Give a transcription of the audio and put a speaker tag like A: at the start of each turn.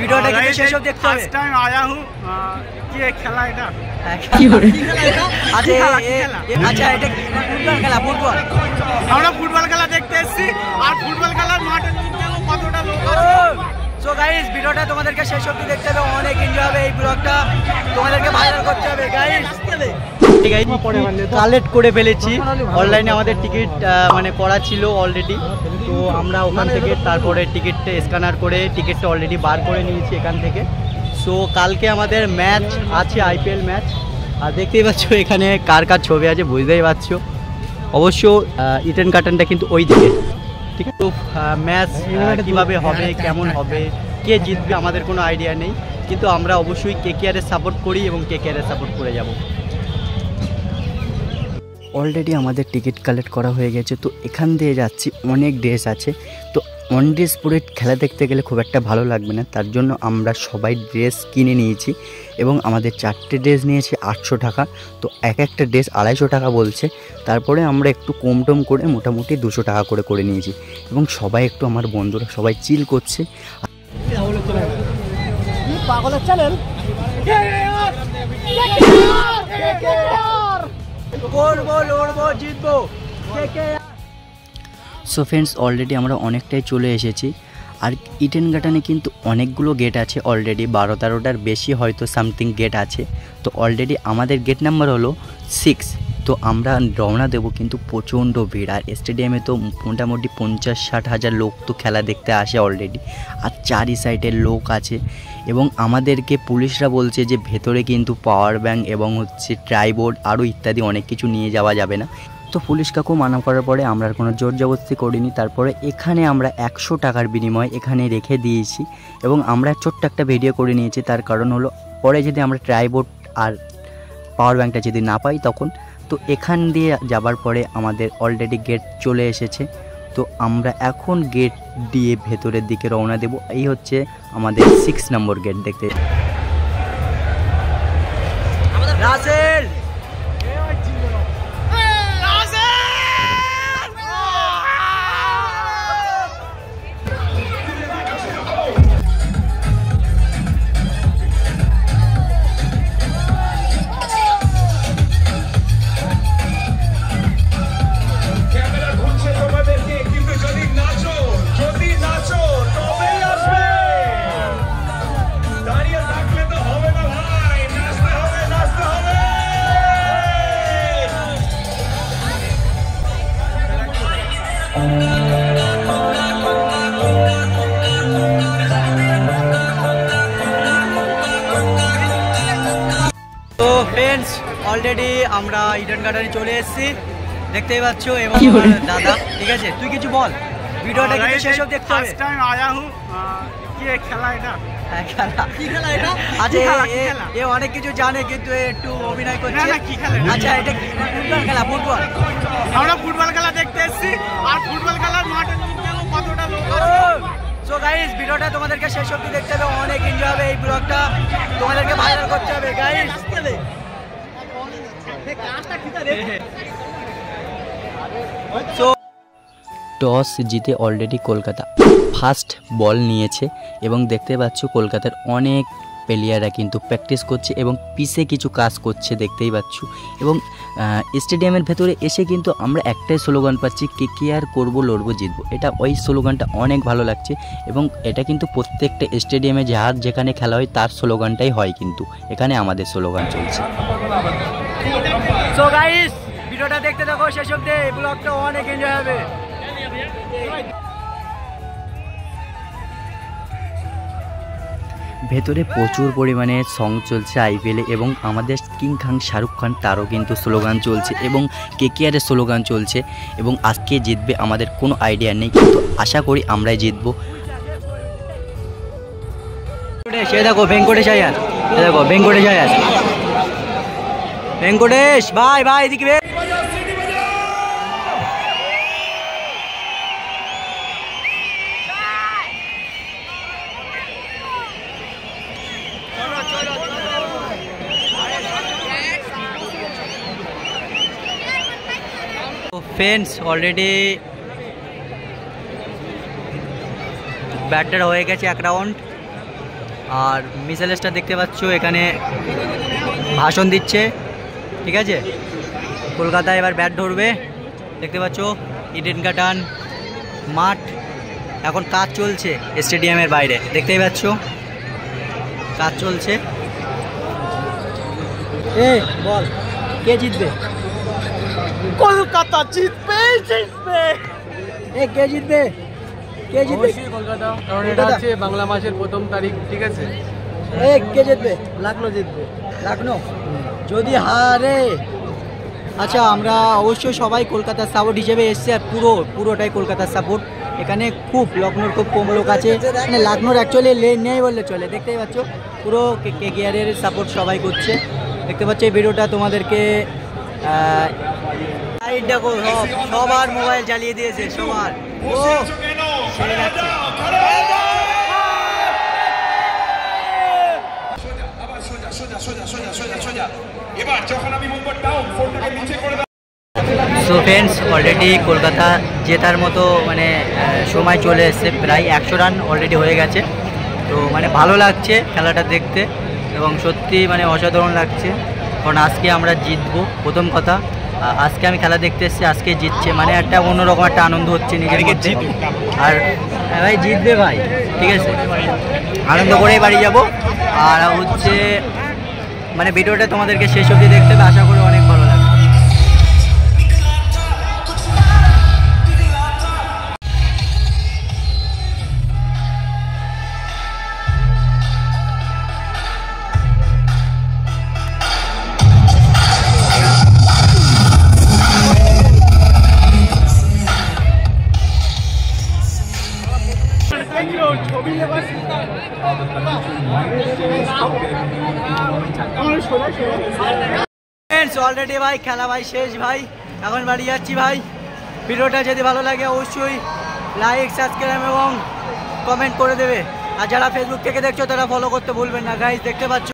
A: ভিডিওটা কিন্তু শেষ অবধি দেখতে হবে।
B: ফার্স্ট টাইম आया हूं কি খেলা এটা
A: কি খেলা এটা? আচ্ছা আচ্ছা এটা ফুটবল খেলা, ফুটবল।
B: আমরা ফুটবল খেলা দেখতে এসেছি আর ফুটবল খেলার মাঠে কতটা লোক আছে।
A: সো গাইস ভিডিওটা তোমাদেরকে শেষ অবধি দেখতে হবে, অনেক এনজয় হবে। এই ব্লগটা তোমাদেরকে ভাইরাল করতে হবে গাইস। ঠিক আছে, কালেক্ট করে ফেলেছি। অনলাইনে আমাদের টিকিট মানে করা ছিল অলরেডি, তো আমরা ওখান থেকে তারপরে টিকিটটা স্ক্যানার করে টিকিটটা অলরেডি বার করে নিয়েছি এখান থেকে। সো কালকে আমাদের ম্যাচ আছে, আইপিএল ম্যাচ। আর দেখতেই পাচ্ছ এখানে কার কার ছবি আছে বুঝতেই পারছো। অবশ্য ইডেন গার্ডেনটা কিন্তু ওই দিকে, ঠিক আছে। তো ম্যাচ কীভাবে হবে, কেমন হবে, কে জিতবে আমাদের কোনো আইডিয়া নেই, কিন্তু আমরা অবশ্যই কেকেআরের সাপোর্ট করি এবং কেকেআরের সাপোর্ট করে যাব। অলরেডি আমাদের টিকিট কালেক্ট করা হয়ে গেছে, তো এখান দিয়ে যাচ্ছি। অনেক ড্রেস আছে, তো অন ড্রেস পরে খেলা দেখতে গেলে খুব একটা ভালো লাগবে না, তার জন্য আমরা সবাই ড্রেস কিনে নিয়েছি এবং আমাদের 4টে ড্রেস নিয়েছি 800 টাকা। তো এক একটা ড্রেস 250 টাকা বলছে। তারপরে আমরা একটু কম টম করে মোটামুটি 200 টাকা করে করে নিয়েছি এবং সবাই একটু আমার বন্ধুরা সবাই চিল করছে। পাগলের চ্যানেল জিতবো। সো ফ্রেন্ডস অলরেডি আমরা অনেকটাই চলে এসেছি। আর ইডেন গার্ডেনে কিন্তু অনেকগুলো গেট আছে, অলরেডি 12-13টার বেশি হয়তো সামথিং গেট আছে। তো অলরেডি আমাদের গেট নাম্বার হলো 6। তো আমরা রওনা দেবো, কিন্তু প্রচণ্ড ভিড়। আর স্টেডিয়ামে তো মোটামুটি 50-60 হাজার লোক তো খেলা দেখতে আসে অলরেডি, আর চারি সাইডের লোক আছে। এবং আমাদেরকে পুলিশরা বলছে যে ভেতরে কিন্তু পাওয়ার ব্যাঙ্ক এবং হচ্ছে ট্রাইবোর্ড আরও ইত্যাদি অনেক কিছু নিয়ে যাওয়া যাবে না। তো পুলিশ কাকু মানা করার পরে আমরা কোনো জোর জবরদস্তি করিনি। তারপরে এখানে আমরা 100 টাকার বিনিময়ে এখানে রেখে দিয়েছি এবং আমরা ছোট্ট একটা ভিডিও করে নিয়েছি। তার কারণ হলো পরে যদি আমরা ট্রাইবোর্ড আর পাওয়ার ব্যাঙ্কটা যদি না পাই তখন। তো এখান দিয়ে যাবার পরে আমাদের অলরেডি গেট চলে এসেছে, তো আমরা এখন গেট দিয়ে ভেতরের দিকে রওনা দেব। এই হচ্ছে আমাদের 6 নম্বর গেট। দেখতে রাসেল ফ্রেন্ডস অলরেডি আমরা ইডেন গার্ডেনে চলে এসেছি, দেখতেই পাচ্ছ। এবং দাদা ঠিক আছে, তুই কিছু বল, ভিডিওটা কিন্তু শেষ অবধি দেখতে হবে।
B: ফার্স্ট টাইম आया हूं কি খেলা এটা
A: খেলা কি খেলা এটা? আচ্ছা এ অনেক কিছু জানে কিন্তু একটু অভিনয় করছে।
B: না কি খেলা?
A: আচ্ছা এটা ফুটবল খেলা, ফুটবল।
B: আমরা ফুটবল খেলা দেখতে এসেছি আর ফুটবল খেলার মাঠে কতটা লোক আছে।
A: সো গাইস ভিডিওটা তোমাদেরকে শেষ অবধি দেখতে হবে, অনেক এনজয় হবে। এই ব্লগটা তোমাদেরকে ভাইরাল করতে হবে গাইস। সো টস জিতে অলরেডি কলকাতা ফার্স্ট বল নিয়েছে এবং দেখতে পাচ্ছ কলকাতার অনেক প্লেয়াররা কিন্তু প্র্যাকটিস করছে এবং পিছে কিছু কাজ করছে দেখতেই পাচ্ছ। এবং স্টেডিয়ামের ভেতরে এসে কিন্তু আমরা একটাই স্লোগান পাচ্ছি, কেকেআর করবো লড়বো জিতবো। এটা ওই স্লোগানটা অনেক ভালো লাগছে এবং এটা কিন্তু প্রত্যেকটা স্টেডিয়ামে যেখানে খেলা হয় তার স্লোগানটাই হয়, কিন্তু এখানে আমাদের স্লোগান চলছে। সো গাইস ভিডিওটা দেখতে থাকো শেষ অবধি, এই ব্লগটা অনেক এনজয় হবে। ভেতরে প্রচুর পরিমাণে সং চলছে আইপিএলে এবং আমাদের কিং খান শাহরুখ খান তারও কিন্তু স্লোগান চলছে এবং কেকেআরের স্লোগান চলছে এবং আজকে জিতবে আমাদের কোনো আইডিয়া নেই, কিন্তু আশা করি আমরাই জিতবো। সে দেখো ভেঙ্কটেশ আয়ার, দেখো ভেঙ্কটেশ আয়ার, ভেঙ্কটেশ ভাই ভাই এদিকে। ফ্রেন্ডস অলরেডি ব্যাটার হয়ে গেছে 1 রাউন্ড আর মিচেল স্টার দেখতে পাচ্ছ এখানে ভাষণ দিচ্ছে, ঠিক আছে। কলকাতা এবার ব্যাট ধরবে, দেখতে পাচ্ছ ইডেন গার্ডেন মাঠ এখন কাজ চলছে স্টেডিয়ামের বাইরে, দেখতেই পাচ্ছ কাজ চলছে। বল কে জিতবে?
B: কলকাতা জিতবে জিতবে।
A: কে জিতবে? কে জিতবে?
C: কলকাতা, কারণ এটা হচ্ছে বাংলা মাসের প্রথম তারিখ, ঠিক আছে।
A: কে জিতবে?
C: লখনৌ জিতবে।
A: লখনৌ যদি হারে, আচ্ছা আমরা অবশ্যই সবাই কলকাতার সাপোর্ট হিসেবে এসছে, আর পুরোটাই কলকাতার সাপোর্ট। এখানে খুব লখনৌর খুব কম লোক আছে, মানে লখনৌর অ্যাকচুয়ালি নেই বললে চলে, দেখতেই পাচ্ছ পুরো কেকেআরের সাপোর্ট সবাই করছে, দেখতে পাচ্ছ। এই ভিডিওটা তোমাদেরকে দেখো সবার মোবাইল জ্বালিয়ে দিয়েছে, সবার ছেড়ে যাচ্ছে। সো ফ্রেন্ডস, অলরেডি কলকাতা জেতার মতো মানে সময় চলে এসছে, প্রায় 100 রান অলরেডি হয়ে গেছে। তো মানে ভালো লাগছে খেলাটা দেখতে, এবং সত্যি মানে অসাধারণ লাগছে, কারণ আজকে আমরা জিতবো। প্রথম কথা, আজকে আমি খেলা দেখতে এসেছি, আজকে জিতছে মানে একটা অন্যরকম একটা আনন্দ হচ্ছে নিজের মধ্যে। আর ভাই জিতবে ভাই, ঠিক আছে, আনন্দ করেই বাড়ি যাব। আর হচ্ছে মানে ভিডিওটা তোমাদেরকে শেষ অবধি দেখতে হবে, আশা করি অনেক ভালো লাগবে। অলরেডি ভাই খেলা ভাই শেষ ভাই, এখন বাড়ি যাচ্ছি ভাই। ভিডিওটা যদি ভালো লাগে অবশ্যই লাইক, সাবস্ক্রাইব এবং কমেন্ট করে দেবে। আর যারা ফেসবুক থেকে দেখছো তারা ফলো করতে ভুলবেন না গাইস, দেখতে পাচ্ছ।